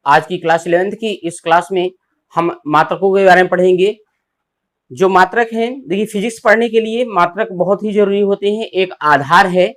आज की class 11th की इस क्लास में हम मात्रकों के बारे में पढ़ेंगे। जो मात्रक हैं, देखिए फिजिक्स पढ़ने के लिए मात्रक बहुत ही जरूरी होते हैं, एक आधार है।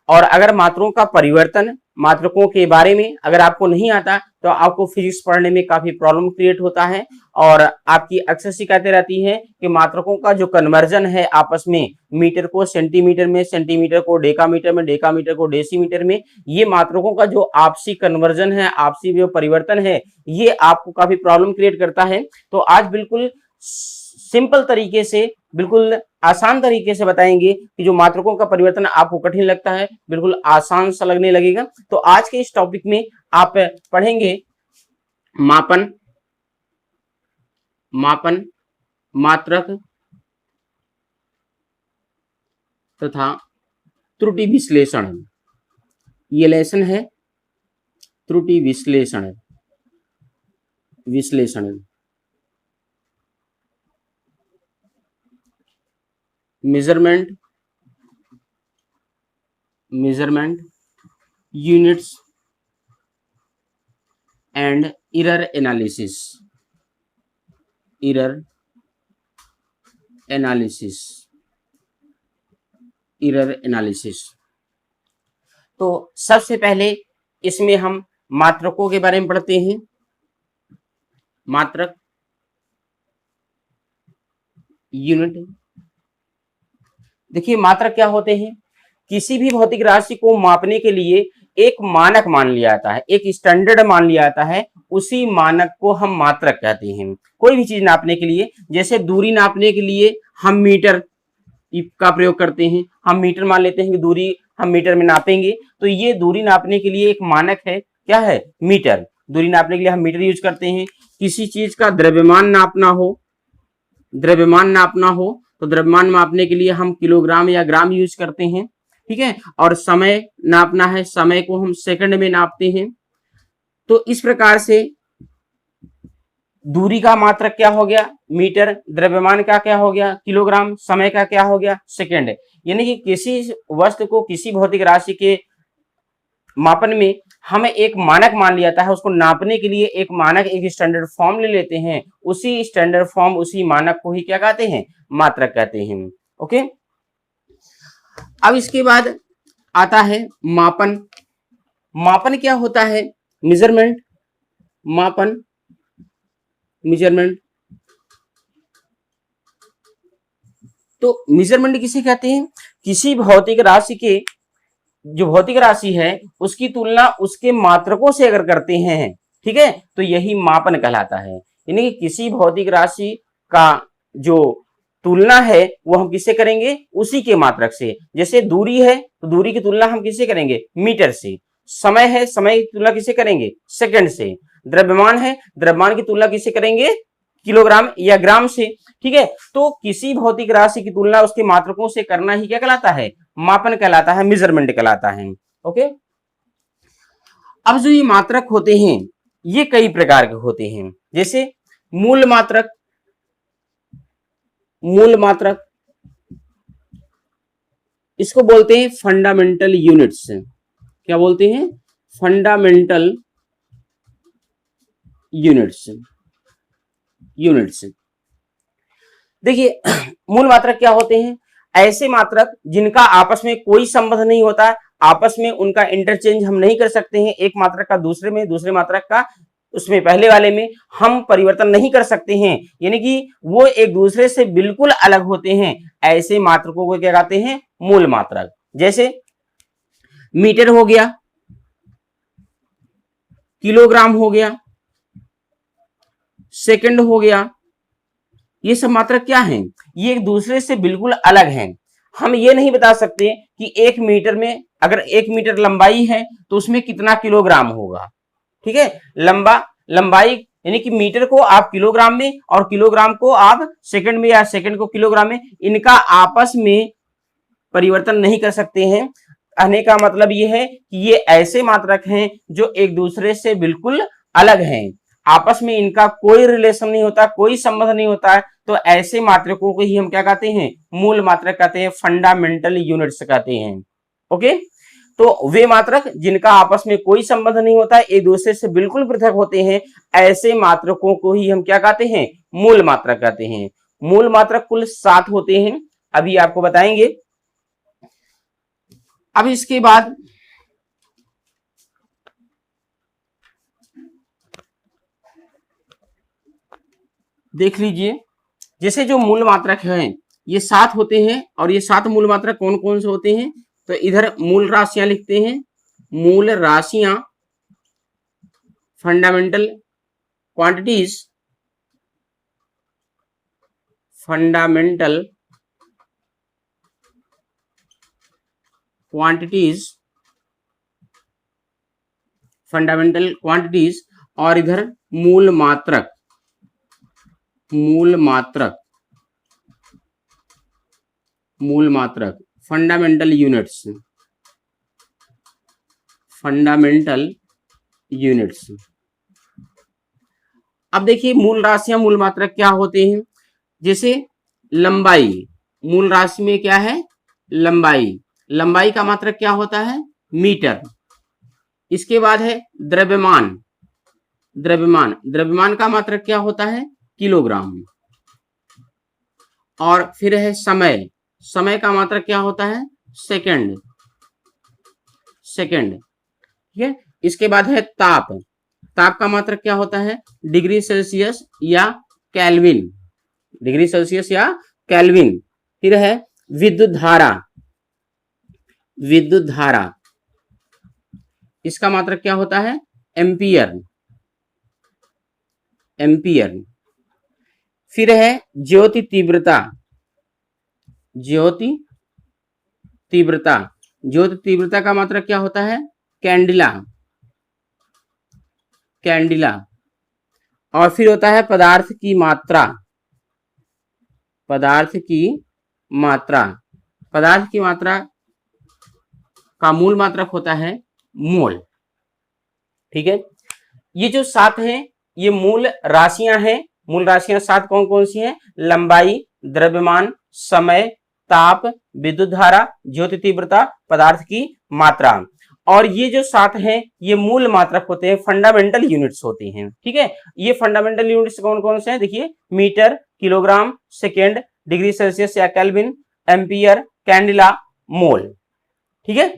और अगर मात्रों का परिवर्तन, मात्रकों के बारे में अगर आपको नहीं आता तो आपको फिजिक्स पढ़ने में काफी प्रॉब्लम क्रिएट होता है। और आपकी अक्सर शिकायतें रहती हैं कि मात्रकों का जो कन्वर्जन है आपस में, मीटर को सेंटीमीटर में, सेंटीमीटर को डेकामीटर में, डेकामीटर को डेसीमीटर में, ये मात्रकों का जो आपसी कन्वर्जन है, आपसी जो परिवर्तन है, ये आपको काफी प्रॉब्लम क्रिएट करता है। तो आज बिल्कुल सिंपल तरीके से, बिल्कुल आसान तरीके से बताएंगे कि जो मात्रकों का परिवर्तन आपको कठिन लगता है बिल्कुल आसान सा लगने लगेगा। तो आज के इस टॉपिक में आप पढ़ेंगे मापन, मात्रक तथा त्रुटि विश्लेषण। ये लेसन है त्रुटि विश्लेषण। Measurement units and error analysis. तो सबसे पहले इसमें हम मात्रकों के बारे में पढ़ते हैं। मात्रक, यूनिट। देखिए मात्रक क्या होते हैं? किसी भी भौतिक राशि को मापने के लिए एक मानक मान लिया जाता है, एक स्टैंडर्ड मान लिया जाता है, उसी मानक को हम मात्रक कहते हैं। कोई भी चीज नापने के लिए, जैसे दूरी नापने के लिए हम मीटर का प्रयोग करते हैं। हम मीटर मान लेते हैं कि दूरी हम मीटर में नापेंगे, तो ये दूरी नापने के लिए एक मानक है, क्या है? मीटर। दूरी नापने के लिए हम मीटर यूज करते हैं। किसी चीज का द्रव्यमान नापना हो तो द्रव्यमान मापने के लिए हम किलोग्राम या ग्राम यूज करते हैं, ठीक है। और समय नापना है, समय को हम सेकंड में नापते हैं। तो इस प्रकार से दूरी का मात्रक क्या हो गया? मीटर। द्रव्यमान का क्या हो गया? किलोग्राम। समय का क्या हो गया? सेकंड। यानी कि किसी वस्तु को, किसी भौतिक राशि के मापन में हमें एक मानक मान लिया जाता है, उसको नापने के लिए एक मानक, एक स्टैंडर्ड फॉर्म ले लेते हैं। उसी स्टैंडर्ड फॉर्म, उसी मानक को ही क्या कहते हैं? मात्रक कहते हैं। ओके। अब इसके बाद आता है मापन। मापन क्या होता है? मेजरमेंट। तो मेजरमेंट किसे कहते हैं? किसी भौतिक राशि के, जो भौतिक राशि है उसकी तुलना उसके मात्रकों से अगर करते हैं, ठीक है, तो यही मापन कहलाता है। यानी कि किसी भौतिक राशि का जो तुलना है वो हम किससे करेंगे? उसी के मात्रक से। जैसे दूरी है तो दूरी की तुलना हम किससे करेंगे? मीटर से। समय है, समय की तुलना किससे करेंगे? सेकंड से। द्रव्यमान है, द्रव्यमान की तुलना किससे करेंगे? किलोग्राम या ग्राम से, ठीक है। तो किसी भौतिक राशि की तुलना उसके मात्रकों से करना ही क्या कहलाता है? मापन कहलाता है, मेजरमेंट कहलाता है। ओके। अब जो ये मात्रक होते हैं ये कई प्रकार के होते हैं। जैसे मूल मात्रक, इसको बोलते हैं फंडामेंटल यूनिट्स। क्या बोलते हैं? Fundamental units. देखिए मूल मात्रक क्या होते हैं? ऐसे मात्रक जिनका आपस में कोई संबंध नहीं होता, आपस में उनका इंटरचेंज हम नहीं कर सकते हैं। एक मात्रक का दूसरे में, दूसरे मात्रक का उसमें पहले वाले में हम परिवर्तन नहीं कर सकते हैं, यानी कि वो एक दूसरे से बिल्कुल अलग होते हैं। ऐसे मात्रकों को क्या कहते हैं? मूल मात्रक। जैसे मीटर हो गया, किलोग्राम हो गया, सेकंड हो गया, ये सब मात्रक क्या हैं? ये एक दूसरे से बिल्कुल अलग हैं। हम ये नहीं बता सकते कि 1 मीटर में, अगर 1 मीटर लंबाई है तो उसमें कितना किलोग्राम होगा, ठीक है। लंबाई यानी कि मीटर को आप किलोग्राम में और किलोग्राम को आप सेकंड में या सेकंड को किलोग्राम में, इनका आपस में परिवर्तन नहीं कर सकते हैं। कहने का मतलब ये है कि ये ऐसे मात्रक हैं जो एक दूसरे से बिल्कुल अलग हैं, आपस में इनका कोई रिलेशन नहीं होता, कोई संबंध नहीं होता है। तो ऐसे मात्रकों को ही हम क्या कहते हैं? मूल मात्रक कहते हैं, फंडामेंटल यूनिट्स कहते हैं। ओके। तो वे मात्रक जिनका आपस में कोई संबंध नहीं होता है, एक दूसरे से बिल्कुल पृथक होते हैं, ऐसे मात्रकों को ही हम क्या कहते हैं, मूल मात्रक कहते हैं। मूल मात्रक कुल 7 होते हैं, अभी आपको बताएंगे। अब इसके बाद देख लीजिए, जैसे जो मूल मात्रक हैं ये 7 होते हैं, और ये 7 मूल मात्रक कौन कौन से होते हैं, तो इधर मूल राशियां लिखते हैं। मूल राशियां fundamental quantities, fundamental quantities, fundamental quantities, और इधर मूल मात्रक, मूल मात्रक, मूल मात्रक, फंडामेंटल यूनिट्स, फंडामेंटल यूनिट्स। अब देखिए मूल राशियां मूल मात्रक क्या होते हैं, जैसे लंबाई, मूल राशि में क्या है, लंबाई, लंबाई का मात्रक क्या होता है, मीटर। इसके बाद है द्रव्यमान, द्रव्यमान, द्रव्यमान का मात्रक क्या होता है, किलोग्राम। और फिर है समय, समय का मात्रक क्या होता है, सेकंड, सेकंड, ठीक है। इसके बाद है ताप, ताप का मात्रक क्या होता है, डिग्री सेल्सियस या केल्विन, डिग्री सेल्सियस या केल्विन। फिर है विद्युत धारा, विद्युत धारा, इसका मात्रक क्या होता है, एम्पियर, एम्पियर। फिर है ज्योति तीव्रता, ज्योति तीव्रता, ज्योति तीव्रता का मात्रक क्या होता है, कैंडिला, कैंडिला। और फिर होता है पदार्थ की मात्रा, पदार्थ की मात्रा, पदार्थ की मात्रा का मूल मात्रक होता है मोल, ठीक है। ये जो 7 हैं ये मूल राशियां हैं, मूल राशियां 7 कौन कौन सी हैं, लंबाई, द्रव्यमान, समय, ताप, विद्युत धारा, ज्योति तीव्रता, पदार्थ की मात्रा। और ये जो 7 हैं ये मूल मात्रक होते हैं, फंडामेंटल यूनिट्स होते हैं, ठीक है। ये फंडामेंटल यूनिट्स कौन कौन से हैं, देखिए metre, kilogram, second, degree Celsius या केल्विन, एम्पियर, कैंडिला, मोल, ठीक है।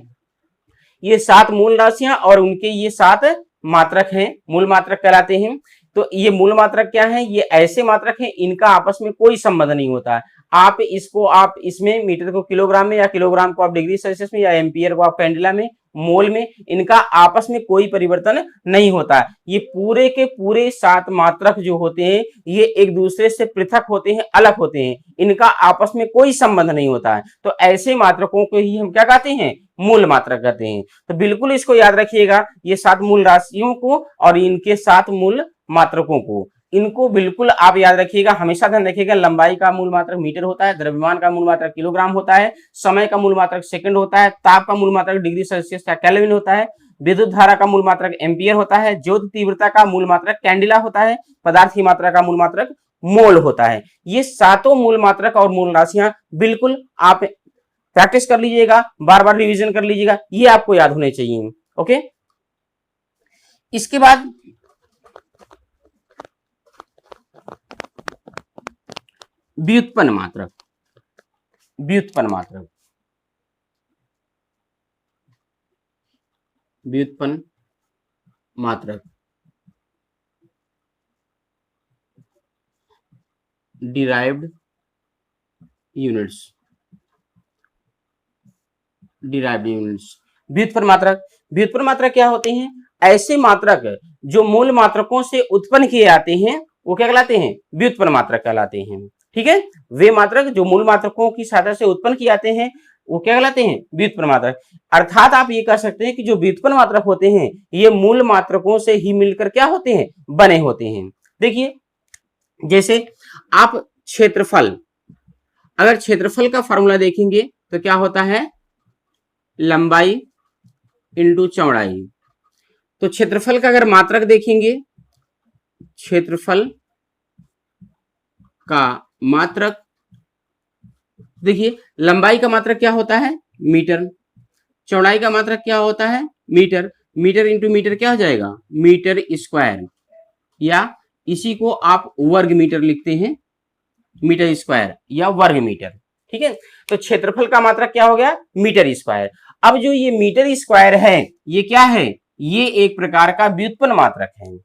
ये 7 मूल राशियां और उनके ये 7 मात्रक हैं, मूल मात्रक कहलाते हैं। तो ये मूल मात्रक क्या है, ये ऐसे मात्रक हैं इनका आपस में कोई संबंध नहीं होता है। आप इसको, आप इसमें मीटर को किलोग्राम में, या किलोग्राम को आप डिग्री सेल्सियस में, या एम्पियर को आप कैंडिला में, मोल में, इनका आपस में कोई परिवर्तन नहीं होता है। ये पूरे के पूरे 7 मात्रक जो होते हैं ये एक दूसरे से पृथक होते हैं, अलग होते हैं, इनका आपस में कोई संबंध नहीं होता है। तो ऐसे मात्रकों को ही हम क्या कहते हैं, मूल मात्रक कहते हैं। तो बिल्कुल इसको याद रखिएगा, ये 7 मूल राशियों को और इनके 7 मूल मात्रकों को, इनको बिल्कुल आप याद रखिएगा, हमेशा ध्यान रखिएगा। लंबाई का मूल मात्रक मीटर होता है, द्रव्यमान का मूल मात्रक किलोग्राम होता है, समय का मूल मात्रक सेकंड होता है, ताप का मूल मात्रक डिग्री सेल्सियस या केल्विन होता है, विद्युत धारा का मूल मात्रक एम्पियर होता है, ज्योति तीव्रता का मूल मात्रक कैंडिला होता है, पदार्थ की मात्रा का मूल मात्रक मोल होता है। ये 7 मूल मात्रक और मूल राशियां बिल्कुल आप प्रैक्टिस कर लीजिएगा, बार बार रिवीजन कर लीजिएगा, ये आपको याद होने चाहिए, ओके। इसके बाद व्युत्पन्न मात्रक, व्युत्पन्न मात्रक, व्युत्पन्न मात्रक, डिराइव्ड यूनिट्स, डिराइव्ड यूनिट्स। व्युत्पन्न मात्रक, व्युत्पन्न मात्रक क्या होते हैं, ऐसे मात्रक जो मूल मात्रकों से उत्पन्न किए जाते हैं वो क्या कहलाते हैं, व्युत्पन्न मात्रक कहलाते हैं, ठीक है। वे मात्रक जो मूल मात्रकों की सहायता से उत्पन्न किए जाते हैं वो क्या कहलाते हैं, व्युत्पन्न मात्रक। अर्थात आप ये कह सकते हैं कि जो व्युत्पन्न मात्रक होते हैं ये मूल मात्रकों से ही मिलकर क्या होते हैं, बने होते हैं। देखिए जैसे आप क्षेत्रफल, अगर क्षेत्रफल का फॉर्मूला देखेंगे तो क्या होता है, लंबाई इंटू चौड़ाई। तो क्षेत्रफल का अगर मात्रक देखेंगे, क्षेत्रफल का मात्रक, देखिए लंबाई का मात्रक क्या होता है, मीटर, चौड़ाई का मात्रक क्या होता है? मीटर। मीटर इंटू मीटर क्या हो जाएगा? मीटर स्क्वायर, या इसी को आप वर्ग मीटर लिखते हैं, मीटर स्क्वायर या वर्ग मीटर। ठीक है, तो क्षेत्रफल का मात्रक क्या हो गया? Metre square. अब जो ये मीटर स्क्वायर है ये क्या है? ये एक प्रकार का व्युत्पन्न मात्रक है।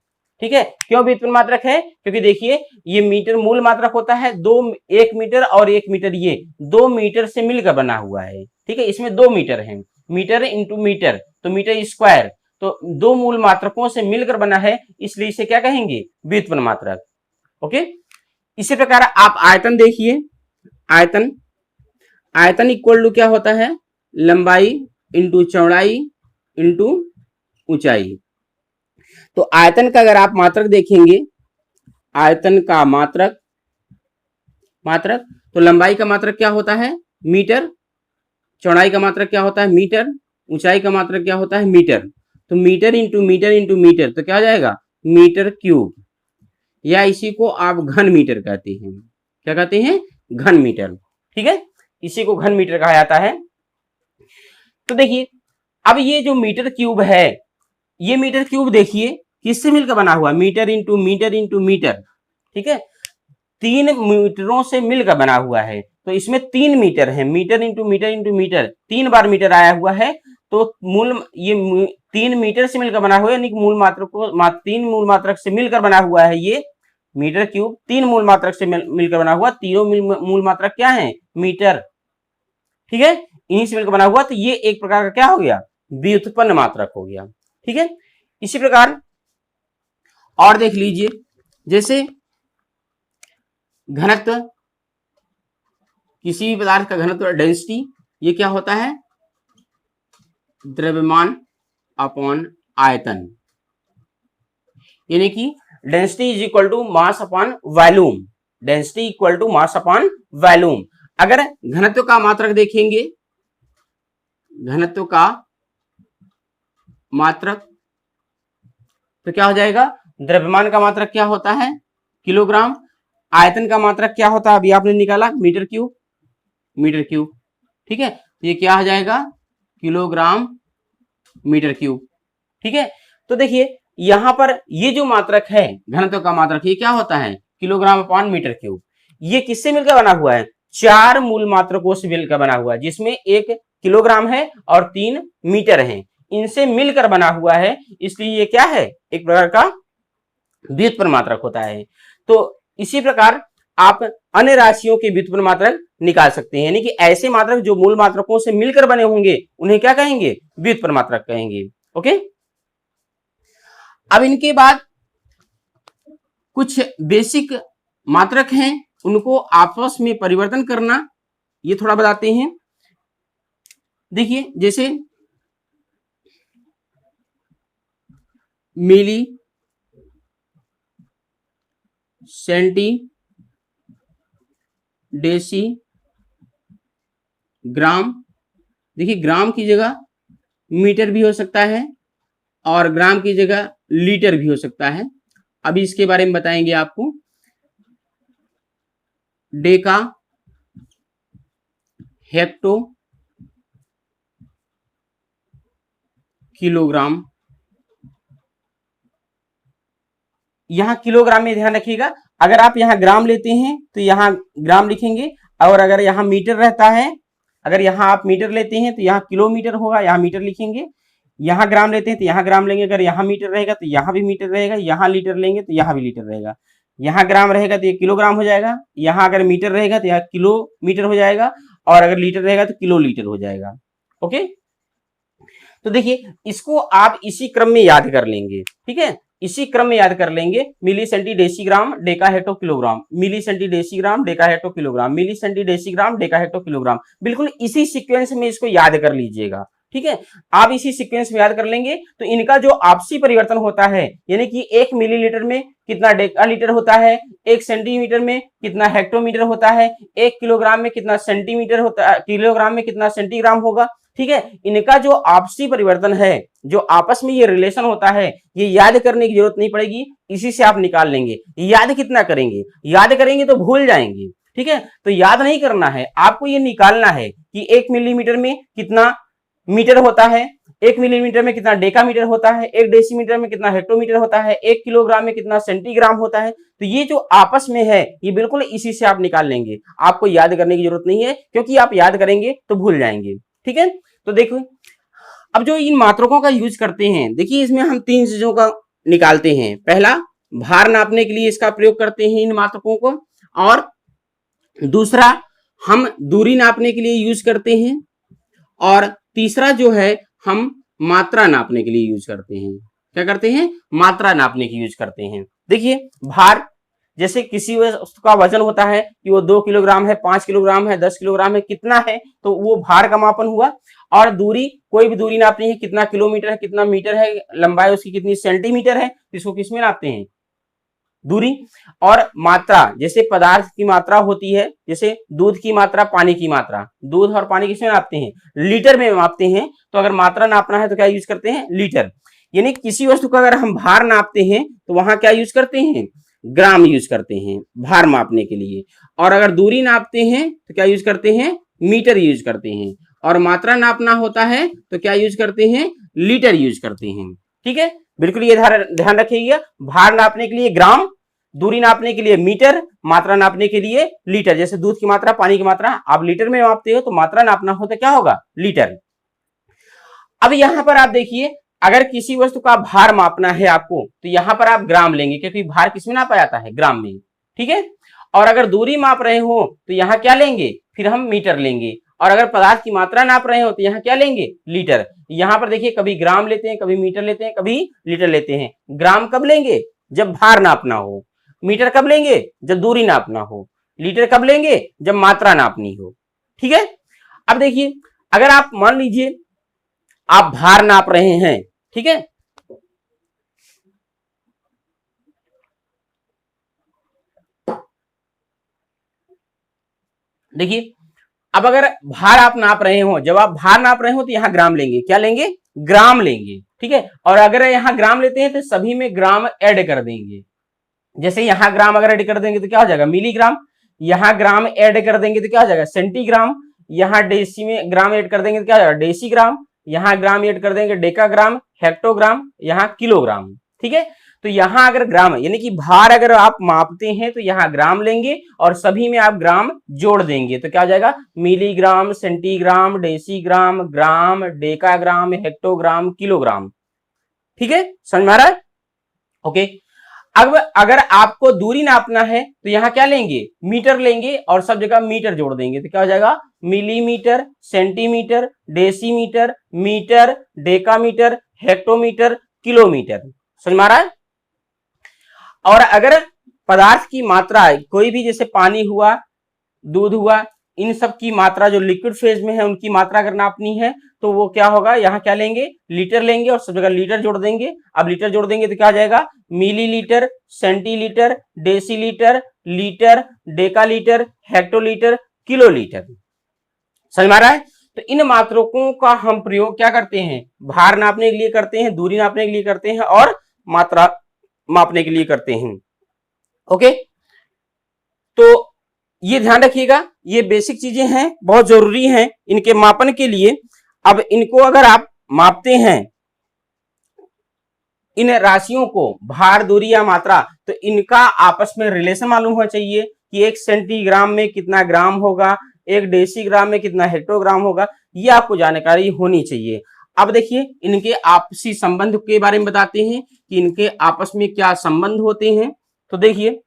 ठीक है, क्यों व्युत्पन्न मात्रक है? क्योंकि देखिए ये मीटर मूल मात्रक होता है, एक मीटर और एक मीटर ये 2 मीटर से मिलकर बना हुआ है। ठीक है, इसमें 2 मीटर है, मीटर इंटू मीटर तो मीटर स्क्वायर, तो 2 मूल मात्रकों से मिलकर बना है, इसलिए इसे क्या कहेंगे? व्युत्पन्न मात्रक। ओके, इसी प्रकार आप आयतन देखिए, आयतन, आयतन इक्वल टू क्या होता है? लंबाई इंटू चौड़ाई इंटू ऊंचाई। तो आयतन का अगर आप मात्रक देखेंगे, आयतन का मात्रक, तो लंबाई का मात्रक क्या होता है? मीटर। चौड़ाई का मात्रक क्या होता है? मीटर। ऊंचाई का मात्रक क्या होता है? मीटर। तो metre into metre into metre तो क्या हो जाएगा? मीटर क्यूब, या इसी को आप घन मीटर कहते हैं। क्या कहते हैं? घन मीटर। ठीक है, इसी को घन मीटर कहा जाता है। तो देखिए अब ये जो मीटर क्यूब है, ये मीटर क्यूब देखिए किससे मिलकर बना हुआ? Metre into metre into metre. ठीक है, 3 मीटरों से मिलकर बना हुआ है, तो इसमें 3 मीटर है, metre into metre into metre, 3 बार मीटर आया हुआ है, तो मूल ये 3 मीटर से मिलकर बना हुआ है, यानी मूल मात्रक को 3 मूल मात्रक से मिलकर बना हुआ है। ये मीटर क्यूब 3 मूल मात्रक से मिलकर बना हुआ, तीनों मूल मात्रक क्या है? मीटर। ठीक है, इन्हीं से मिलकर बना हुआ, तो ये एक प्रकार का क्या हो गया? व्युत्पन्न मात्रक हो गया। ठीक है, इसी प्रकार और देख लीजिए, जैसे घनत्व, किसी भी पदार्थ का घनत्व, डेंसिटी, ये क्या होता है? द्रव्यमान अपॉन आयतन, यानी कि density is equal to mass upon volume. Density equal to mass upon volume. अगर घनत्व का मात्रक देखेंगे, घनत्व का मात्रक, तो क्या हो जाएगा? द्रव्यमान का मात्रक क्या होता है? किलोग्राम। आयतन का मात्रक क्या होता है? अभी आपने निकाला, मीटर क्यूब, मीटर क्यूब। ठीक है, ये क्या हो जाएगा? Kilogram metre cube. ठीक है, तो देखिए यहां पर ये जो मात्रक है घनत्व का मात्रक, ये क्या होता है? Kilogram upon metre cube. ये किससे मिलकर बना हुआ है? 4 मूल मात्रकों से मिलकर बना हुआ है, जिसमें 1 किलोग्राम है और 3 मीटर है, इनसे मिलकर बना हुआ है, इसलिए ये क्या है? एक प्रकार का व्युत्पन्न मात्रक होता है। तो इसी प्रकार आप अन्य राशियों के व्युत्पन्न मात्रक निकाल सकते हैं, यानी कि ऐसे मात्रक जो मूल मात्रकों से मिलकर बने होंगे उन्हें क्या कहेंगे? व्युत्पन्न मात्रक कहेंगे। ओके, अब इनके बाद कुछ बेसिक मात्रक हैं, उनको आपस में परिवर्तन करना, ये थोड़ा बताते हैं। देखिए जैसे मिली, सेंटी, डेसी, ग्राम। देखिए ग्राम की जगह मीटर भी हो सकता है और ग्राम की जगह लीटर भी हो सकता है, अभी इसके बारे में बताएंगे आपको। Deka, hecto, kilogram. यहां किलोग्राम में ध्यान रखिएगा, अगर आप यहां ग्राम लेते हैं तो यहां ग्राम लिखेंगे, और अगर यहां मीटर रहता है, अगर यहां आप मीटर लेते हैं तो यहां किलोमीटर होगा, यहां मीटर लिखेंगे। यहां ग्राम लेते हैं तो यहां ग्राम लेंगे, अगर यहां मीटर रहेगा तो यहां भी मीटर रहेगा, यहां लीटर लेंगे तो यहां भी लीटर रहेगा। यहां ग्राम रहेगा तो ये किलोग्राम हो जाएगा, यहां अगर मीटर रहेगा तो यहां किलोमीटर हो जाएगा, और अगर लीटर रहेगा तो किलो लीटर हो जाएगा। ओके, तो देखिए इसको आप इसी क्रम में याद कर लेंगे। ठीक है, इसी क्रम में याद कर लेंगे, milli centi decigram deca hecto kilogram, milli centi decigram deca hecto kilogram, milli centi decigram deca hecto kilogram, बिल्कुल इसी सीक्वेंस में इसको याद कर लीजिएगा। ठीक है, आप इसी सीक्वेंस में याद कर लेंगे तो इनका जो आपसी परिवर्तन होता है, यानी कि 1 मिलीलीटर में कितना डेका लीटर होता है, 1 सेंटीमीटर में कितना हेक्टोमीटर होता है, 1 किलोग्राम में कितना सेंटीमीटर होता है, किलोग्राम में कितना सेंटीग्राम होगा। ठीक है, इनका जो आपसी परिवर्तन है, जो आपस में ये रिलेशन होता है, ये याद करने की जरूरत नहीं पड़ेगी, इसी से आप निकाल लेंगे। याद कितना करेंगे? याद करेंगे तो भूल जाएंगे। ठीक है, तो याद नहीं करना है, आपको ये निकालना है कि 1 मिलीमीटर में कितना मीटर होता है, 1 मिलीमीटर में कितना डेकामीटर होता है, 1 डेसीमीटर में कितना हेक्टोमीटर होता है, 1 किलोग्राम में कितना सेंटीग्राम होता है। तो ये जो आपस में है ये बिल्कुल इसी से आप निकाल लेंगे, आपको याद करने की जरूरत नहीं है, क्योंकि आप याद करेंगे तो भूल जाएंगे। ठीक है, तो देखो अब जो इन मात्रकों का यूज करते हैं, देखिए इसमें हम 3 चीजों का निकालते हैं। पहला, भार नापने के लिए इसका प्रयोग करते हैं इन मात्रकों को, और दूसरा हम दूरी नापने के लिए यूज करते हैं, और तीसरा जो है हम मात्रा नापने के लिए यूज करते हैं। क्या करते हैं? मात्रा नापने की यूज करते हैं। देखिए भार, जैसे किसी वस्तु का वजन होता है कि वो 2 किलोग्राम है, 5 किलोग्राम है, 10 किलोग्राम है, कितना है, तो वो भार का मापन हुआ। और दूरी, कोई भी दूरी नापनी है, कितना किलोमीटर है, कितना मीटर है, लंबाई उसकी कितनी सेंटीमीटर है, इसको किसमें नापते हैं? दूरी। और मात्रा, जैसे पदार्थ की मात्रा होती है, जैसे दूध की मात्रा, पानी की मात्रा, दूध और पानी किसमें नापते हैं? लीटर में मापते हैं। तो अगर मात्रा नापना है तो क्या यूज करते हैं? लीटर। यानी किसी वस्तु का अगर हम भार नापते हैं तो वहां क्या यूज करते हैं? ग्राम यूज करते हैं भार मापने के लिए। और अगर दूरी नापते हैं तो क्या यूज करते हैं? मीटर यूज करते हैं। और मात्रा नापना होता है तो क्या यूज करते हैं? लीटर यूज करते हैं। ठीक है, बिल्कुल ये ध्यान रखिएगा। भार नापने के लिए ग्राम, दूरी नापने के लिए मीटर, मात्रा नापने के लिए लीटर। जैसे दूध की मात्रा, पानी की मात्रा आप लीटर में मापते हो, तो मात्रा नापना हो तो क्या होगा? लीटर। अब यहां पर आप देखिए, अगर किसी वस्तु का भार मापना है आपको, तो यहां पर आप ग्राम लेंगे, क्योंकि भार किसमें नापा जाता है? ग्राम में। ठीक है, और अगर दूरी माप रहे हो तो यहाँ क्या लेंगे? फिर हम मीटर लेंगे। और अगर पदार्थ की मात्रा नाप रहे हो तो यहाँ क्या लेंगे? लीटर। यहाँ पर देखिए, कभी ग्राम लेते हैं, कभी मीटर लेते हैं, कभी लीटर लेते हैं। ग्राम कब लेंगे? जब भार नापना हो। मीटर कब लेंगे? जब दूरी नापना हो। लीटर कब लेंगे? जब मात्रा नापनी हो। ठीक है, अब देखिए, अगर आप मान लीजिए आप भार नाप रहे हैं, ठीक है, देखिए अब अगर भार आप नाप रहे हो, जब आप भार नाप रहे हो तो यहां ग्राम लेंगे। क्या लेंगे? ग्राम लेंगे। ठीक है, और अगर यहां ग्राम लेते हैं तो सभी में ग्राम ऐड कर देंगे। जैसे यहां ग्राम अगर ऐड कर देंगे तो क्या हो जाएगा? मिलीग्राम। यहां ग्राम ऐड कर देंगे तो क्या हो जाएगा? सेंटीग्राम। यहां डेसी में ग्राम ऐड कर देंगे तो क्या हो जाएगा? डेसीग्राम। यहां ग्राम ऐड कर देंगे डेकाग्राम, हेक्टोग्राम, यहां किलोग्राम। ठीक है, तो यहां अगर ग्राम, यानी कि भार अगर आप मापते हैं तो यहां ग्राम लेंगे और सभी में आप ग्राम जोड़ देंगे, तो क्या हो जाएगा? मिलीग्राम, सेंटीग्राम, डेसीग्राम, ग्राम, डेकाग्राम, हेक्टोग्राम, किलोग्राम। ठीक है, समझ में आ रहा है? ओके, अब अगर आपको दूरी नापना है तो यहां क्या लेंगे? मीटर लेंगे और सब जगह मीटर जोड़ देंगे, तो क्या हो जाएगा? Millimetre, centimetre, decimetre, metre, decametre, hectometre, kilometre. समझ में आ रहा है? और अगर पदार्थ की मात्रा, कोई भी, जैसे पानी हुआ, दूध हुआ, इन सब की मात्रा जो लिक्विड फेज में है उनकी मात्रा अगर नापनी है तो वो क्या होगा? यहाँ क्या लेंगे? लीटर लेंगे और सब जगह लीटर जोड़ देंगे। अब लीटर जोड़ देंगे तो क्या आ जाएगा? Millilitre, centilitre, decilitre, litre, decalitre, hectolitre, kilolitre. समझ में आ रहा है? तो इन मात्रकों का हम प्रयोग क्या करते हैं? भार नापने के लिए करते हैं, दूरी नापने के लिए करते हैं, और मात्रा मापने के लिए करते हैं। ओके, तो ये ध्यान रखिएगा, ये बेसिक चीजें हैं, बहुत जरूरी हैं इनके मापन के लिए। अब इनको अगर आप मापते हैं, इन राशियों को, भार, दूरी या मात्रा, तो इनका आपस में रिलेशन मालूम होना चाहिए कि 1 सेंटीग्राम में कितना ग्राम होगा, 1 डेसीग्राम में कितना हेक्टोग्राम होगा, ये आपको जानकारी होनी चाहिए। अब देखिए, इनके आपसी संबंध के बारे में बताते हैं कि इनके आपस में क्या संबंध होते हैं। तो देखिए,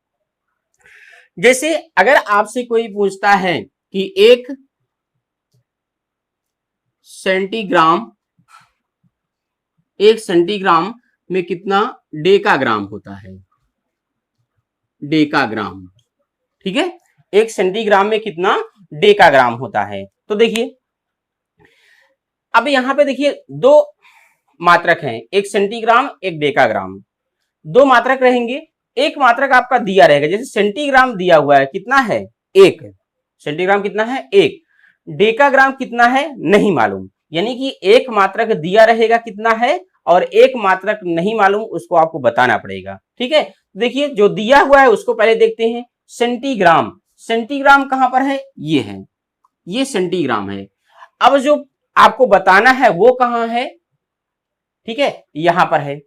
जैसे अगर आपसे कोई पूछता है कि 1 सेंटीग्राम में कितना डेकाग्राम होता है? डेकाग्राम। ठीक है, 1 सेंटीग्राम में कितना डेकाग्राम होता है? तो देखिए, अब यहां पे देखिए 2 मात्रक हैं, 1 सेंटीग्राम, 1 डेकाग्राम। 2 मात्रक रहेंगे, एक मात्रक आपका दिया रहेगा। जैसे सेंटीग्राम दिया हुआ है, कितना है? 1। सेंटीग्राम कितना है? 1। डेकाग्राम कितना है? नहीं मालूम। यानी कि एक मात्रक दिया रहेगा कितना है, और एक मात्रक नहीं मालूम, उसको आपको बताना पड़ेगा। ठीक है, देखिए जो दिया हुआ है उसको पहले देखते हैं। सेंटीग्राम, सेंटीग्राम कहां पर है? ये है, ये सेंटीग्राम है। अब जो आपको बताना है वो कहां है, ठीक है, यहां पर है।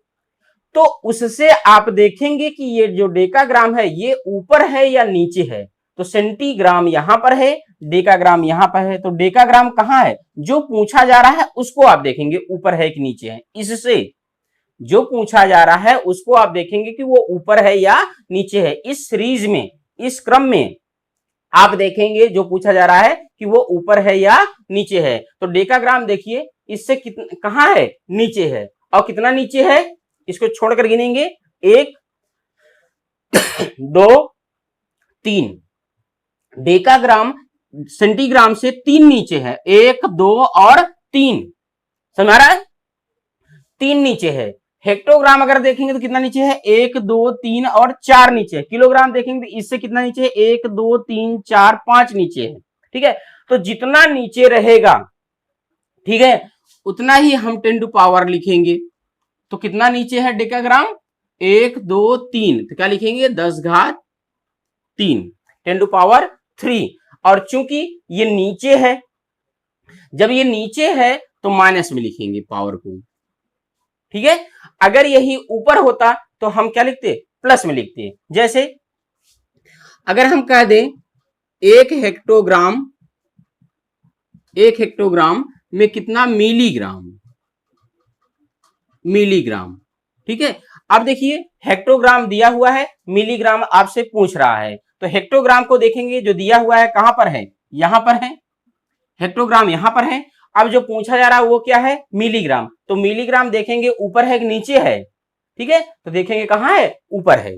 तो उससे आप देखेंगे कि ये जो डेकाग्राम है ये ऊपर है या नीचे है। तो सेंटीग्राम यहां पर है, डेकाग्राम यहां पर है। तो डेकाग्राम कहां है, जो पूछा जा रहा है उसको आप देखेंगे ऊपर है कि नीचे है। इससे जो पूछा जा रहा है उसको आप देखेंगे कि वो ऊपर है या नीचे है। इस सीरीज में, इस क्रम में आप देखेंगे जो पूछा जा रहा है कि वो ऊपर है या नीचे है। तो डेकाग्राम देखिए इससे कितना कहां है, नीचे है। और कितना नीचे है, इसको छोड़कर गिनेंगे, 1 2 3। डेकाग्राम सेंटीग्राम से 3 नीचे है, 1 2 और 3, समझ आ रहा है, 3 नीचे है। हेक्टोग्राम अगर देखेंगे तो कितना नीचे है, 1 2 3 और 4 नीचे है। किलोग्राम देखेंगे तो इससे कितना नीचे है, 1 2 3 4 5 नीचे है, ठीक है। तो जितना नीचे रहेगा, ठीक है, उतना ही हम 10 टू पावर लिखेंगे। तो कितना नीचे है डेकाग्राम, 1 2 3, तो क्या लिखेंगे, 10 घात 3, 10 टू पावर 3। और चूंकि ये नीचे है, जब ये नीचे है तो माइनस में लिखेंगे पावर को, ठीक है। अगर यही ऊपर होता तो हम क्या लिखते, प्लस में लिखते। जैसे अगर हम कह दें 1 हेक्टोग्राम में कितना मिलीग्राम, ठीक है। अब देखिए हेक्टोग्राम दिया हुआ है, मिलीग्राम आपसे पूछ रहा है। तो हेक्टोग्राम को देखेंगे, जो दिया हुआ है कहां पर है, यहां पर है, हेक्टोग्राम यहां पर है। अब जो पूछा जा रहा है वो क्या है, मिलीग्राम। तो मिलीग्राम देखेंगे ऊपर है कि नीचे है, ठीक है, तो देखेंगे कहां है, ऊपर है।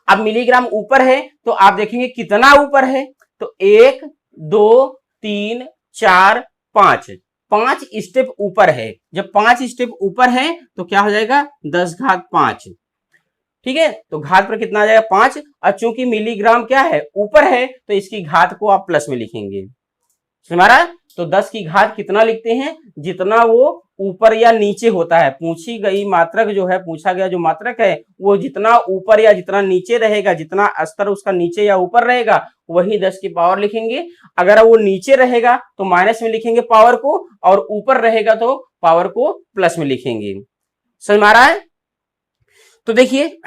अब मिलीग्राम ऊपर है तो आप देखेंगे कितना ऊपर है, तो 1 2 3 4 5, 5 स्टेप ऊपर है। जब 5 स्टेप ऊपर है तो क्या हो जाएगा, 10 घात 5, ठीक है। तो घात पर कितना आ जाएगा, 5। और चूंकि मिलीग्राम क्या है, ऊपर है, तो इसकी घात को आप प्लस में लिखेंगे, हमारा। तो 10 की घात कितना लिखते हैं, जितना वो ऊपर या नीचे होता है। पूछी गई मात्रक जो है, पूछा गया जो मात्रक है, वो जितना ऊपर या जितना नीचे रहेगा, जितना स्तर उसका नीचे या ऊपर रहेगा, वही 10 की पावर लिखेंगे। अगर वो नीचे रहेगा तो माइनस में लिखेंगे पावर को, और ऊपर रहेगा तो पावर को प्लस में लिखेंगे, समझ में आ रहा है। तो देखिए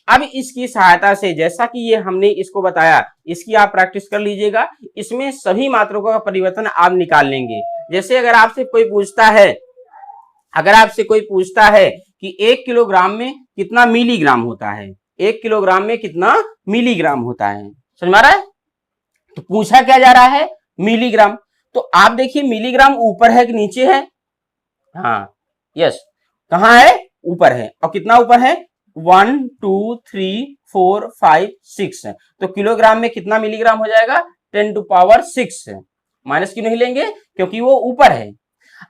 अब इसकी सहायता से, जैसा कि ये हमने इसको बताया, इसकी आप प्रैक्टिस कर लीजिएगा। इसमें सभी मात्रकों का परिवर्तन आप निकाल लेंगे। जैसे अगर आपसे कोई पूछता है कि 1 किलोग्राम में कितना मिलीग्राम होता है, 1 किलोग्राम में कितना मिलीग्राम होता है, समझ में आ रहा है। तो पूछा क्या जा रहा है, मिलीग्राम। तो आप देखिए मिलीग्राम ऊपर है कि नीचे है, हाँ यस, कहां है, ऊपर है। और कितना ऊपर है, 1 2 3 4 5 6। तो किलोग्राम में कितना मिलीग्राम हो जाएगा, 10 टू पावर 6। माइनस क्यों नहीं लेंगे, क्योंकि वो ऊपर है।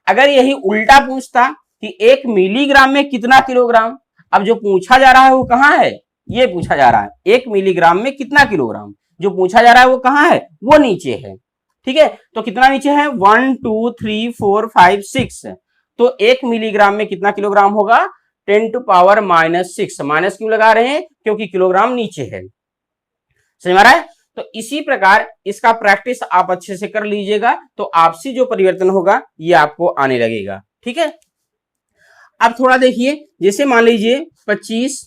अगर यही उल्टा पूछता कि 1 मिलीग्राम में कितना किलोग्राम, अब जो पूछा जा रहा है वो कहां है, ये पूछा जा रहा है 1 मिलीग्राम में कितना किलोग्राम, जो पूछा जा रहा है वो कहां है, वो नीचे है, ठीक है। तो कितना नीचे है, 1 2 3 4 5 6। तो 1 मिलीग्राम में कितना किलोग्राम होगा, 10 टू पावर -6। माइनस क्यों लगा रहे हैं, क्योंकि किलोग्राम नीचे है, समझ में आ रहा है। तो इसी प्रकार इसका प्रैक्टिस आप अच्छे से कर लीजिएगा, तो आपसी जो परिवर्तन होगा ये आपको आने लगेगा, ठीक है। अब थोड़ा देखिए, जैसे मान लीजिए 25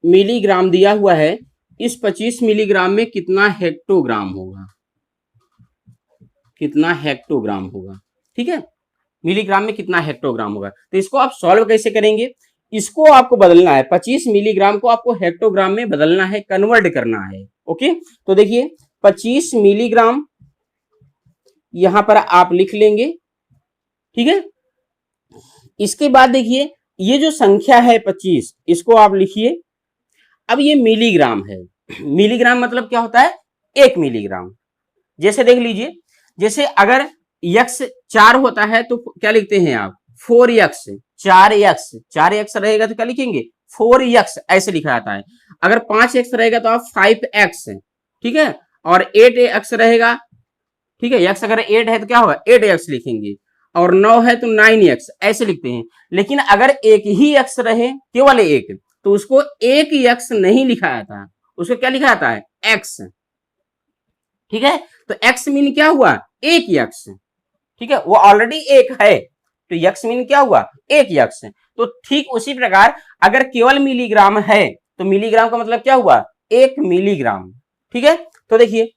मिलीग्राम दिया हुआ है। इस 25 मिलीग्राम में कितना हेक्टोग्राम होगा, ठीक है। मिलीग्राम में कितना हेक्टोग्राम होगा, तो इसको आप सॉल्व कैसे करेंगे, इसको आपको बदलना है, 25 मिलीग्राम को आपको हेक्टोग्राम में बदलना है, कन्वर्ट करना है, ओके। तो देखिए 25 मिलीग्राम यहां पर आप लिख लेंगे, ठीक है। इसके बाद देखिए ये जो संख्या है 25, इसको आप लिखिए। अब ये मिलीग्राम है, मिलीग्राम मतलब क्या होता है, 1 मिलीग्राम। जैसे देख लीजिए, जैसे अगर x 4 होता है तो क्या लिखते हैं आप, 4x, 4x रहेगा तो क्या लिखेंगे, 4x ऐसे लिखा जाता है। अगर 5x रहेगा तो आप 5x, ठीक है। और 8x रहेगा, ठीक है, x अगर 8 है तो क्या होगा, 8x लिखेंगे। और 9 है तो 9x ऐसे लिखते हैं। लेकिन अगर एक ही x रहे, केवल एक, तो उसको 1x नहीं लिखा जाता, उसको क्या लिखा जाता है, एक्स। ठीक है, तो एक्स मीन क्या हुआ, एक यक्स। ठीक है, वो ऑलरेडी एक है, तो यक्स मीन क्या हुआ, एक यक्स। तो ठीक उसी प्रकार अगर केवल मिलीग्राम है तो मिलीग्राम का मतलब क्या हुआ, एक मिलीग्राम। ठीक है, तो देखिए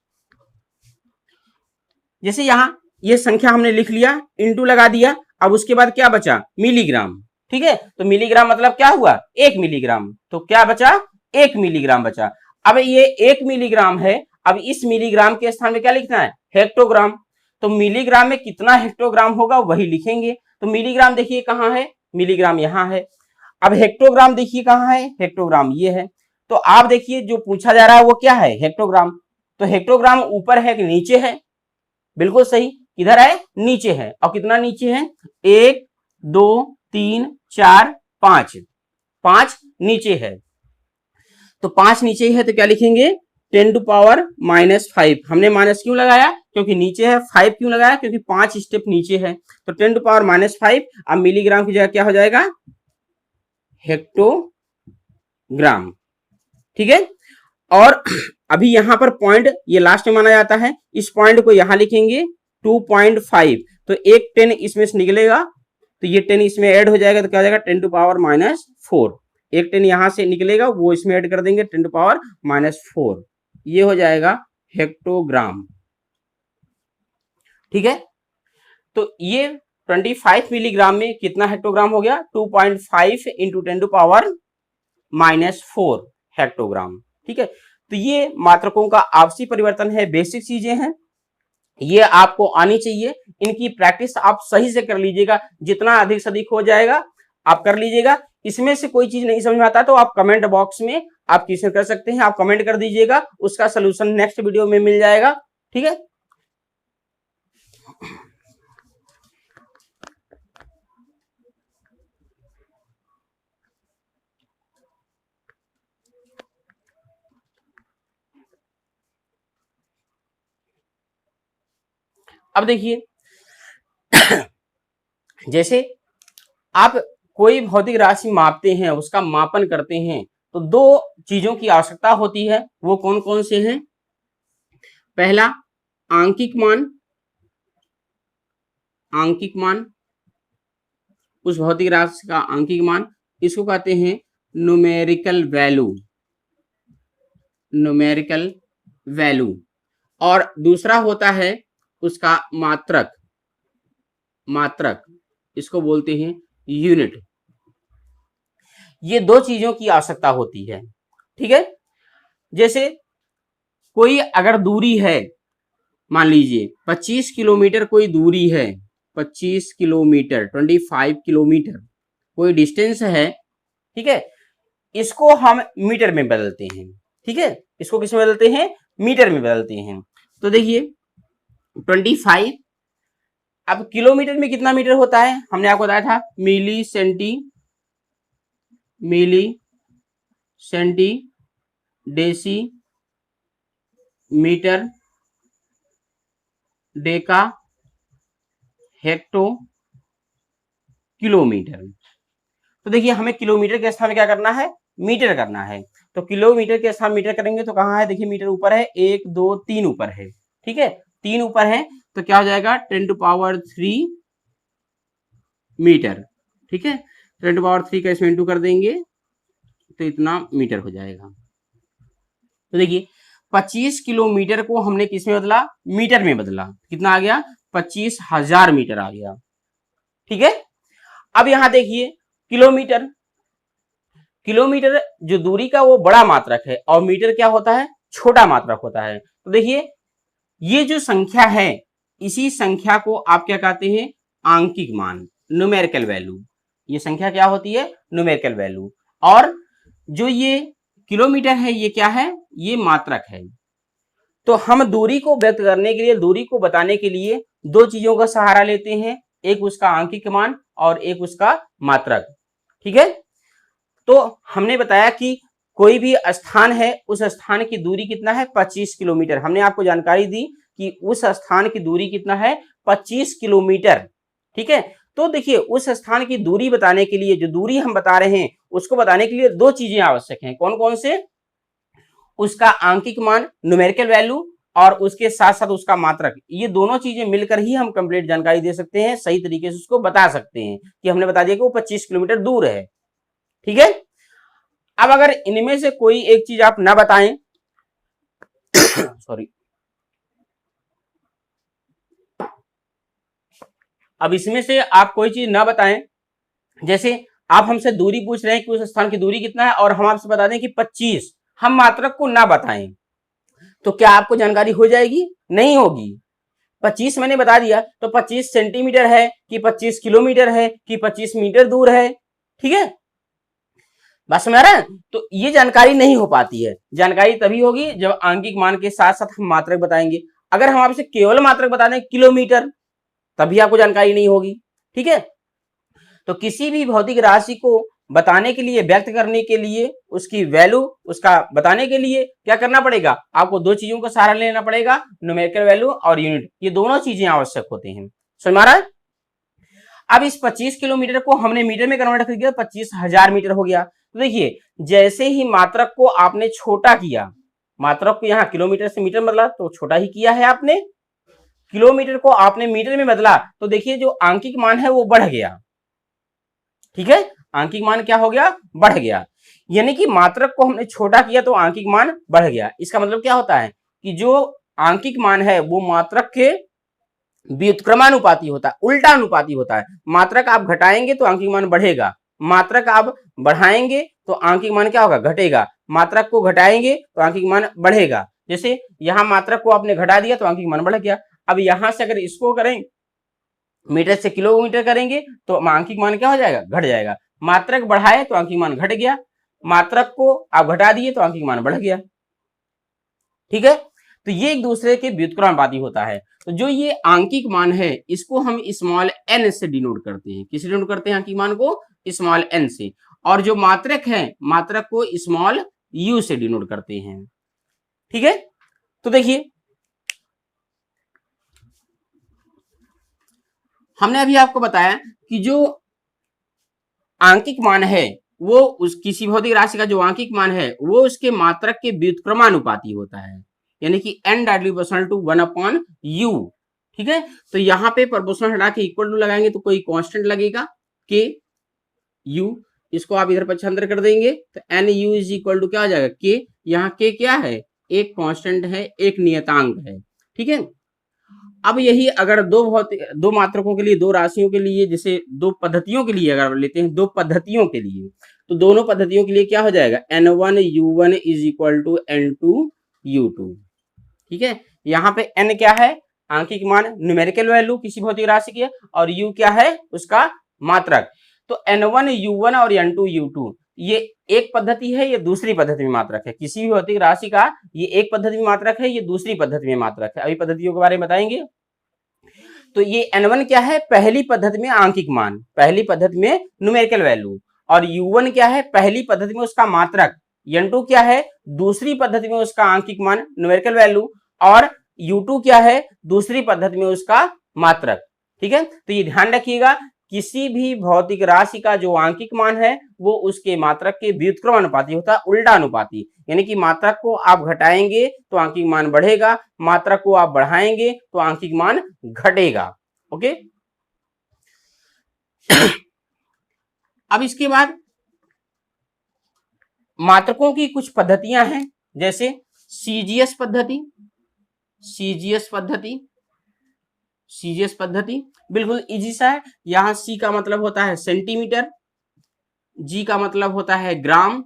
जैसे यहां ये संख्या हमने लिख लिया, इंटू लगा दिया, अब उसके बाद क्या बचा, मिलीग्राम। ठीक है, तो मिलीग्राम मतलब क्या हुआ, एक मिलीग्राम, तो क्या बचा, एक मिलीग्राम बचा। अब ये एक मिलीग्राम है, अब इस मिलीग्राम के स्थान में क्या लिखना है, हेक्टोग्राम। तो मिलीग्राम में कितना हेक्टोग्राम होगा वही लिखेंगे। तो मिलीग्राम देखिए कहाँ है, मिलीग्राम यहाँ है। अब हेक्टोग्राम देखिए कहाँ है, हेक्टोग्राम ये है। तो आप देखिए जो पूछा जा रहा है वो क्या है, हेक्टोग्राम। तो हेक्टोग्राम ऊपर है कि नीचे है, बिल्कुल सही, किधर है, नीचे है। और कितना नीचे है, 1 2 3 4 5, 5 नीचे है। तो 5 नीचे है तो क्या लिखेंगे, 10⁻⁻5। हमने माइनस क्यों लगाया, क्योंकि नीचे है। 5 क्यों लगाया, क्योंकि 5 स्टेप नीचे है। तो 10⁻⁻5। अब मिलीग्राम की जगह क्या हो जाएगा, हेक्टोग्राम। ठीक है, और अभी यहां पर पॉइंट ये लास्ट में माना जाता है, इस पॉइंट को यहां लिखेंगे 2.5। तो एक 10 इसमें से निकलेगा, तो ये 10 इसमें ऐड हो जाएगा, तो क्या हो जाएगा 10⁻⁻4। एक 10 यहां से निकलेगा, वो इसमें ऐड कर देंगे 10⁻⁻4, ये हो जाएगा हेक्टोग्राम। ठीक है, तो ये 25 मिलीग्राम में कितना हेक्टोग्राम हो गया, 2.5 इंटू 10⁻⁻4 हेक्टोग्राम। ठीक है, तो ये मात्रकों का आपसी परिवर्तन है, बेसिक चीजें हैं, ये आपको आनी चाहिए। इनकी प्रैक्टिस आप सही से कर लीजिएगा, जितना अधिक से अधिक हो जाएगा आप कर लीजिएगा। इसमें से कोई चीज नहीं समझ में आता तो आप कमेंट बॉक्स में आप क्वेश्चन कर सकते हैं, आप कमेंट कर दीजिएगा, उसका सोल्यूशन नेक्स्ट वीडियो में मिल जाएगा। ठीक है, अब देखिए जैसे आप कोई भौतिक राशि मापते हैं, उसका मापन करते हैं, तो दो चीजों की आवश्यकता होती है। वो कौन कौन से हैं, पहला आंकिक मान, आंकिक मान, उस भौतिक राशि का आंकिक मान, इसको कहते हैं न्यूमेरिकल वैल्यू, न्यूमेरिकल वैल्यू। और दूसरा होता है उसका मात्रक, मात्रक, इसको बोलते हैं यूनिट। ये दो चीजों की आवश्यकता होती है। ठीक है, जैसे कोई अगर दूरी है, मान लीजिए 25 किलोमीटर कोई दूरी है, 25 किलोमीटर 25 किलोमीटर कोई डिस्टेंस है। ठीक है, इसको हम मीटर में बदलते हैं। ठीक है, इसको किस में बदलते हैं, मीटर में बदलते हैं। तो देखिए 25, अब किलोमीटर में कितना मीटर होता है, हमने आपको बताया था milli centi deci metre deca hecto kilometre. तो देखिए हमें किलोमीटर के स्थान में क्या करना है, मीटर करना है। तो किलोमीटर के स्थान मीटर करेंगे तो कहाँ है, देखिए मीटर ऊपर है, 1 2 3 ऊपर है। ठीक है, 3 ऊपर है, तो क्या हो जाएगा 10⁻³ मीटर। ठीक है, 10⁻³ का इसमें इंटू कर देंगे तो इतना मीटर हो जाएगा। तो देखिए 25 किलोमीटर को हमने किस में बदला, मीटर में बदला, कितना आ गया 25,000 मीटर आ गया। ठीक है, अब यहां देखिए किलोमीटर, किलोमीटर जो दूरी का वो बड़ा मात्रक है और मीटर क्या होता है, छोटा मात्रक होता है। तो देखिए ये जो संख्या है, इसी संख्या को आप क्या कहते हैं, आंकिक मान, न्यूमेरिकल वैल्यू। ये संख्या क्या होती है, न्यूमेरिकल वैल्यू। और जो ये किलोमीटर है ये क्या है, ये मात्रक है। तो हम दूरी को व्यक्त करने के लिए, दूरी को बताने के लिए दो चीजों का सहारा लेते हैं, एक उसका आंकिक मान और एक उसका मात्रक। ठीक है, तो हमने बताया कि कोई भी स्थान है, उस स्थान की दूरी कितना है, 25 किलोमीटर। हमने आपको जानकारी दी कि उस स्थान की दूरी कितना है, 25 किलोमीटर। ठीक है, तो देखिए उस स्थान की दूरी बताने के लिए, जो दूरी हम बता रहे हैं उसको बताने के लिए दो चीजें आवश्यक हैं। कौन कौन से, उसका आंकिक मान न्यूमेरिकल वैल्यू और उसके साथ साथ उसका मात्रक, ये दोनों चीजें मिलकर ही हम कंप्लीट जानकारी दे सकते हैं, सही तरीके से उसको बता सकते हैं कि हमने बता दिया कि वो 25 किलोमीटर दूर है। ठीक है, अब अगर इनमें से कोई एक चीज आप ना बताएं सॉरी, अब इसमें से आप कोई चीज ना बताएं, जैसे आप हमसे दूरी पूछ रहे हैं कि उस स्थान की दूरी कितना है और हम आपसे बता दें कि 25, हम मात्रक को ना बताएं तो क्या आपको जानकारी हो जाएगी? नहीं होगी। 25 मैंने बता दिया तो 25 सेंटीमीटर है कि 25 किलोमीटर है कि 25 मीटर दूर है। ठीक है, बस समझ रहे हैं? तो ये जानकारी नहीं हो पाती है। जानकारी तभी होगी जब आंकिक मान के साथ साथ हम मात्रक बताएंगे। अगर हम आपसे केवल मात्रक बता दें किलोमीटर, तभी आपको जानकारी नहीं होगी। ठीक है, तो किसी भी भौतिक राशि को बताने के लिए, व्यक्त करने के लिए, उसकी वैल्यू, उसका बताने के लिए क्या करना पड़ेगा? आपको दो चीजों का सहारा लेना पड़ेगा, न्यूमेरिकल वैल्यू और यूनिट। ये दोनों चीजें आवश्यक होती हैं। समझ में आ रहा है? अब इस 25 किलोमीटर को हमने मीटर में कन्वर्ट कर दिया, 25,000 मीटर हो गया। तो देखिए, जैसे ही मात्रक को आपने छोटा किया, मात्रक को यहाँ किलोमीटर से मीटर बदला तो छोटा ही किया है आपने, किलोमीटर को आपने मीटर में बदला तो देखिए जो आंकिक मान है वो बढ़ गया। ठीक है, आंकिक मान क्या हो गया? बढ़ गया। यानी कि मात्रक को हमने छोटा किया तो आंकिक मान बढ़ गया। इसका मतलब क्या होता है कि जो आंकिक मान है वो मात्रक के व्युत्क्रमानुपाती होता है, उल्टा अनुपाती होता है। मात्रक आप घटाएंगे तो आंकिक मान बढ़ेगा, मात्रक आप बढ़ाएंगे तो आंकिक मान क्या होगा? घटेगा। मात्रक को घटाएंगे तो आंकिक मान बढ़ेगा। जैसे यहां मात्रक को आपने घटा दिया तो आंकिक मान बढ़ गया। अब यहां से अगर इसको करें, मीटर से किलोमीटर करेंगे तो आंकिक मान क्या हो जाएगा? घट जाएगा। मात्रक बढ़ाए तो आंकिक मान घट गया, मात्रक को आप घटा दिए तो आंकिक मान बढ़ गया। ठीक है, तो ये एक दूसरे के व्युत्क्रमानुपाती होता है। तो जो ये आंकिक मान है इसको हम स्मॉल एन से डिनोट करते हैं। किससे डिनोट करते हैं आंकिक मान को? स्मॉल एन से। और जो मात्रक है, मात्रक को स्मॉल यू से डिनोट करते हैं। ठीक है, तो देखिए हमने अभी आपको बताया कि जो आंकिक मान है वो उस किसी भौतिक राशि का जो आंकिक मान है वो उसके मात्रक के व्युत्क्रमानुपाती होता है, यानी कि n directly proportional to 1/u। ठीक है, तो यहाँ पे प्रोपोर्शनल हटा के इक्वल टू लगाएंगे तो कोई कांस्टेंट लगेगा k u, इसको आप इधर पक्षांतर कर देंगे तो n u is equal to क्या हो जाएगा? k। यहाँ k क्या है? एक कांस्टेंट है, एक नियतांक है। ठीक है, अब यही अगर दो मात्रकों के लिए, दो राशियों के लिए, जैसे दो पद्धतियों के लिए अगर लेते हैं, दो पद्धतियों के लिए, तो दोनों पद्धतियों के लिए क्या हो जाएगा? n1 u1 is equal to n2 u2। ठीक है, यहाँ पे n क्या है? आंकिक मान, न्यूमेरिकल वैल्यू किसी भौतिक राशि की, और u क्या है? उसका मात्रक। तो n1 u1 और n2 u2 ये एक पद्धति है, ये दूसरी पद्धति में मात्रक है। किसी भी भौतिक राशि का ये एक पद्धति में मात्रक है, ये दूसरी पद्धति में मात्रक है। अभी पद्धतियों के बारे में बताएंगे। तो ये n1 क्या है? पहली पद्धति में आंकिक मान, पहली पद्धति में न्यूमेरिकल वैल्यू। और u1 क्या है? पहली पद्धति में उसका मात्रक। n2 क्या है? दूसरी पद्धति में उसका आंकिक मान, न्यूमेरिकल वैल्यू। और u2 क्या है? दूसरी पद्धति में उसका मात्रक। ठीक है, तो ये ध्यान रखिएगा, किसी भी भौतिक राशि का जो आंकिक मान है वो उसके मात्रक के व्युत्क्रमानुपाती होता है, उल्टा अनुपाती। यानी कि मात्रक को आप घटाएंगे तो आंकिक मान बढ़ेगा, मात्रक को आप बढ़ाएंगे तो आंकिक मान घटेगा। ओके अब इसके बाद मात्रकों की कुछ पद्धतियां हैं, जैसे सीजीएस पद्धति। सीजीएस पद्धति, सीजीएस पद्धति बिल्कुल इजी सा है। यहां सी का मतलब होता है सेंटीमीटर, जी का मतलब होता है ग्राम,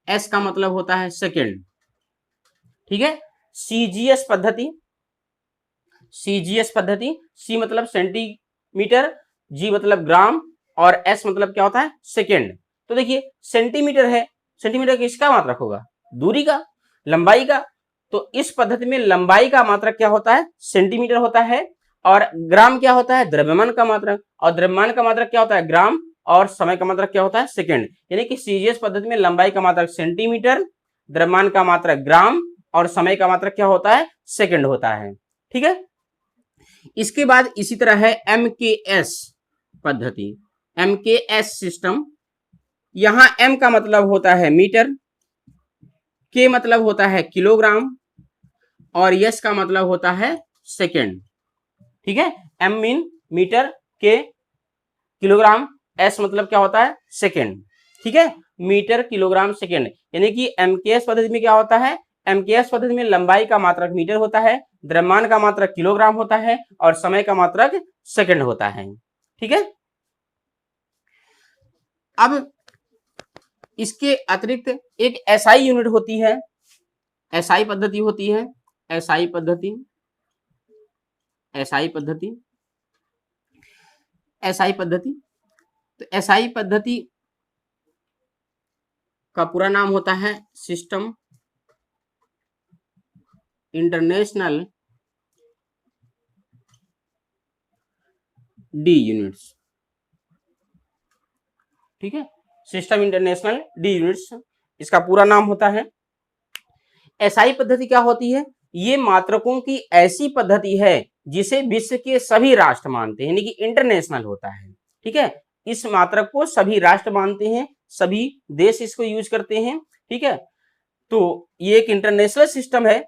एस का मतलब होता है सेकंड। ठीक है, सीजीएस पद्धति, सीजीएस पद्धति, सी मतलब सेंटीमीटर, जी मतलब ग्राम और एस मतलब क्या होता है? सेकंड। तो देखिए सेंटीमीटर है, सेंटीमीटर किसका मात्रक होगा? दूरी का, लंबाई का। तो इस पद्धति में लंबाई का मात्रक क्या होता है? सेंटीमीटर होता है। और ग्राम क्या होता है? द्रव्यमान का मात्रक। और द्रव्यमान का मात्रक क्या होता है? ग्राम। और समय का मात्रक क्या होता है? सेकंड। यानी कि सीजीएस पद्धति में लंबाई का मात्रक सेंटीमीटर, द्रव्यमान का मात्रक ग्राम और समय का मात्रक क्या होता है? सेकंड होता है। ठीक है, इसके बाद इसी तरह है एमकेएस पद्धति, एमकेएस सिस्टम। यहां एम का मतलब होता है मीटर, के मतलब होता है किलोग्राम और यस का मतलब होता है सेकेंड। ठीक है, एम मीन मीटर, के किलोग्राम, एस मतलब क्या होता है सेकेंड। ठीक है, मीटर किलोग्राम सेकेंड, यानी कि एमकेएस पद्धति में क्या होता है, एमकेएस पद्धति में लंबाई का मात्रक मीटर होता है, द्रव्यमान का मात्रक किलोग्राम होता है और समय का मात्रक सेकेंड होता है। ठीक है, अब इसके अतिरिक्त एक एसआई यूनिट होती है, एसआई पद्धति होती है, एसआई पद्धति, एसआई पद्धति, एसआई पद्धति। तो एसआई पद्धति का पूरा नाम होता है सिस्टम इंटरनेशनल डी यूनिट्स। ठीक है, सिस्टम इंटरनेशनल डी यूनिट्स इसका पूरा नाम होता है। एसआई पद्धति क्या होती है, ये मात्रकों की ऐसी पद्धति है जिसे विश्व के सभी राष्ट्र मानते हैं, यानी कि इंटरनेशनल होता है। ठीक है, इस मात्रक को सभी राष्ट्र मानते हैं, सभी देश इसको यूज करते हैं। ठीक है, तो ये एक इंटरनेशनल सिस्टम है।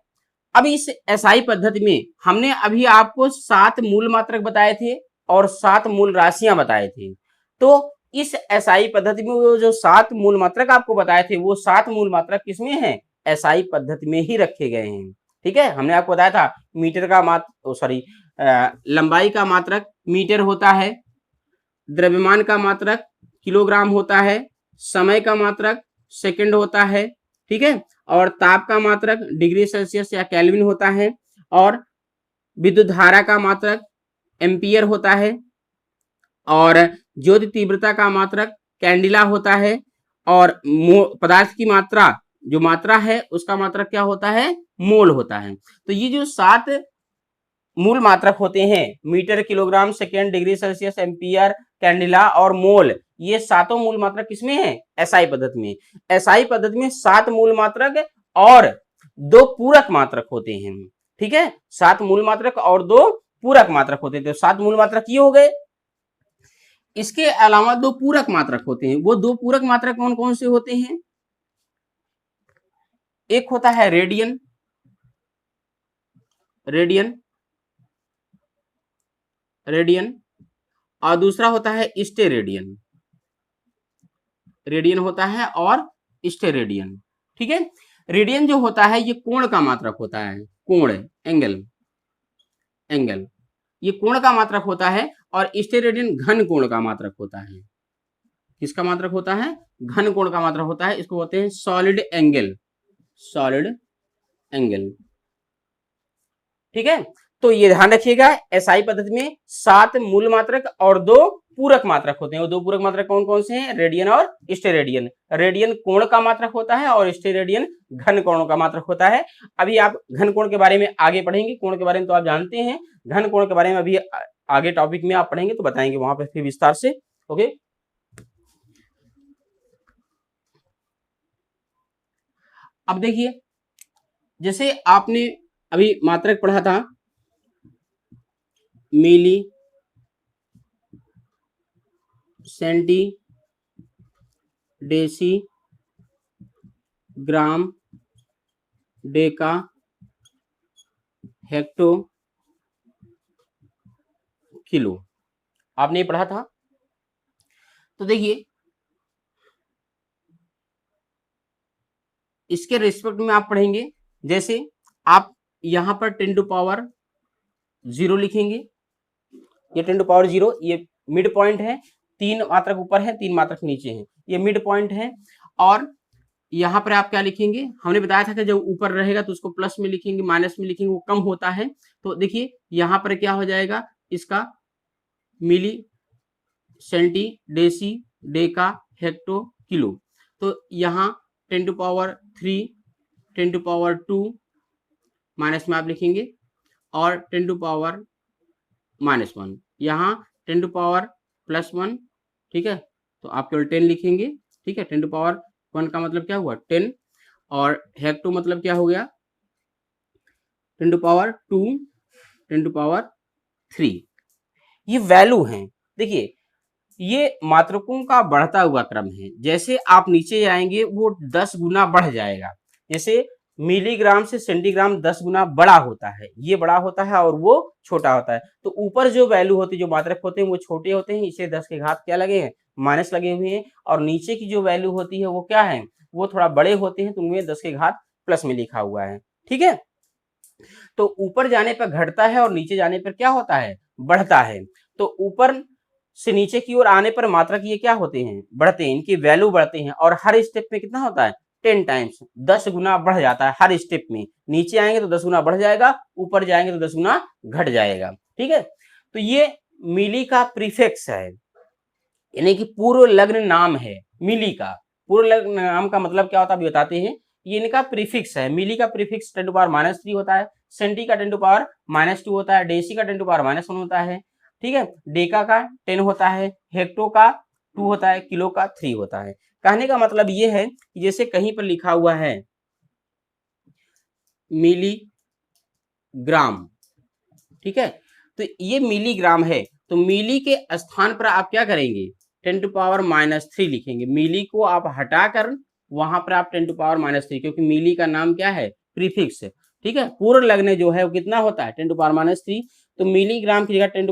अब इस एसआई पद्धति में हमने अभी आपको 7 मूल मात्रक बताए थे और 7 मूल राशियां बताए थे। तो इस एसआई पद्धति में वो जो 7 मूल मात्रक आपको बताए थे, वो 7 मूल मात्रक किसमें हैं, एसआई पद्धति में ही रखे गए हैं। ठीक है, हमने आपको बताया था मीटर का लंबाई का मात्रक मीटर होता है, द्रव्यमान का मात्रक किलोग्राम होता है, समय का मात्रक सेकंड होता है। ठीक है, और ताप का मात्रक डिग्री सेल्सियस या केल्विन होता है, और विद्युत धारा का मात्रक एम्पियर होता है, और ज्योति तीव्रता का मात्रक कैंडिला होता है, और पदार्थ की मात्रा जो मात्रा है उसका मात्रक क्या होता है, मोल होता है। तो ये जो 7 मूल मात्रक होते हैं, metre, kilogram, second, degree Celsius, ampere, candela और मोल, ये 7 मूल मात्रक किसमें है, एसआई पद्धति में। एसआई पद्धति में 7 मूल मात्रक और 2 पूरक मात्रक होते हैं। ठीक है, 7 मूल मात्रक और 2 पूरक मात्रक होते हैं। तो 7 मूल मात्रक ये हो गए, इसके अलावा 2 पूरक मात्रक होते हैं। वो 2 पूरक मात्रक कौन कौन से होते हैं, एक होता है रेडियन, रेडियन, रेडियन, और दूसरा होता है स्टेरेडियन, रेडियन होता है और स्टेरेडियन। ठीक है, रेडियन जो होता है ये कोण का मात्रक होता है, कोण, एंगल, एंगल, ये कोण का मात्रक होता है, और स्टेरेडियन घन कोण का मात्रक होता है। किसका मात्रक होता है, घन कोण का मात्रक होता है। इसको बोलते हैं सॉलिड एंगल, सॉलिड एंगल। ठीक है, तो ये ध्यान रखिएगा, एसआई पद्धति में 7 मूल मात्रक और 2 पूरक मात्रक होते हैं। वो 2 पूरक मात्रक कौन कौन से हैं, रेडियन और स्टेरेडियन। रेडियन कोण का मात्रक होता है और स्टेरेडियन घन कोण का मात्रक होता है। अभी आप घन कोण के बारे में आगे पढ़ेंगे, कोण के बारे में तो आप जानते हैं, घन कोण के बारे में अभी आगे टॉपिक में आप पढ़ेंगे तो बताएंगे वहां पर फिर विस्तार से। ओके, अब देखिए, जैसे आपने अभी मात्रक पढ़ा था मिली, सेंटी, डेसी, ग्राम, डेका, हेक्टो, किलो, आपने पढ़ा था। तो देखिए, इसके रिस्पेक्ट में आप पढ़ेंगे, जैसे आप यहां पर 10 टू पावर 0 लिखेंगे, ये 10 टू पावर 0 ये मिड पॉइंट है, 3 मात्रक ऊपर है 3 मात्रक नीचे है, ये मिड पॉइंट है। और यहाँ पर आप क्या लिखेंगे, हमने बताया था कि जब ऊपर रहेगा तो उसको प्लस में लिखेंगे, माइनस में लिखेंगे, वो कम होता है। तो देखिए यहाँ पर क्या हो जाएगा, इसका milli, centi, deci, deca, hecto, kilo. तो यहाँ 10 to power 3, 10 to power 2 minus में आप लिखेंगे, और 10 टू पावर -1, यहाँ 10 टू पावर +1। ठीक है, तो आप केवल 10 लिखेंगे। ठीक है, 10 टू पावर 1 का मतलब क्या हुआ 10, और हेक्टो मतलब क्या हो गया 10 टू पावर 2, 10 टू पावर 3। ये वैल्यू हैं। देखिए, ये मात्रकों का बढ़ता हुआ क्रम है, जैसे आप नीचे आएंगे वो 10 गुना बढ़ जाएगा। जैसे मिलीग्राम से सेंटीग्राम 10 गुना बड़ा होता है, ये बड़ा होता है और वो छोटा होता है। तो ऊपर जो वैल्यू होती है, जो मात्रक होते हैं वो छोटे होते हैं, इसे 10 के घात क्या लगे हैं, माइनस लगे हुए हैं। और नीचे की जो वैल्यू होती है वो क्या है, वो थोड़ा बड़े होते हैं, तो उनमें 10 के घात प्लस में लिखा हुआ है। ठीक है, तो ऊपर जाने पर घटता है और नीचे जाने पर क्या होता है, बढ़ता है। तो ऊपर से नीचे की ओर आने पर मात्रक ये क्या होते हैं, बढ़ते हैं, इनकी वैल्यू बढ़ते हैं। और हर स्टेप में कितना होता है, 10 टाइम्स, 10 गुना बढ़ जाता है हर स्टेप में। नीचे आएंगे तो 10 गुना बढ़ जाएगा, ऊपर जाएंगे तो 10 गुना घट जाएगा। ठीक है, तो ये मिली का प्रीफिक्स है, यानी कि पूर्व लग्न नाम है मिली का। पूर्व लग्न नाम का मतलब क्या होता है बताते हैं। ये इनका प्रीफिक्स है। मिली का प्रीफिक्स 10 टू पावर -3 होता है, सेंटी का 10 टू पावर -2 होता है, डेसी का 10 टू पावर -1 होता है। ठीक है, डेका का 10 होता है, हेक्टो का 2 होता है, किलो का 3 होता है। कहने का मतलब ये है कि जैसे कहीं पर लिखा हुआ है मिलीग्राम, ठीक है, तो ये मिलीग्राम है, तो मिली के स्थान पर आप क्या करेंगे, 10 टू पावर -3 लिखेंगे। मिली को आप हटाकर वहां पर आप 10 टू पावर -3, क्योंकि मिली का नाम क्या है, प्रीफिक्स है। ठीक है, पूर्ण लग्न जो है वो कितना होता है, 10 टू पावर -3, तो मिलीग्राम की जगह 10 टू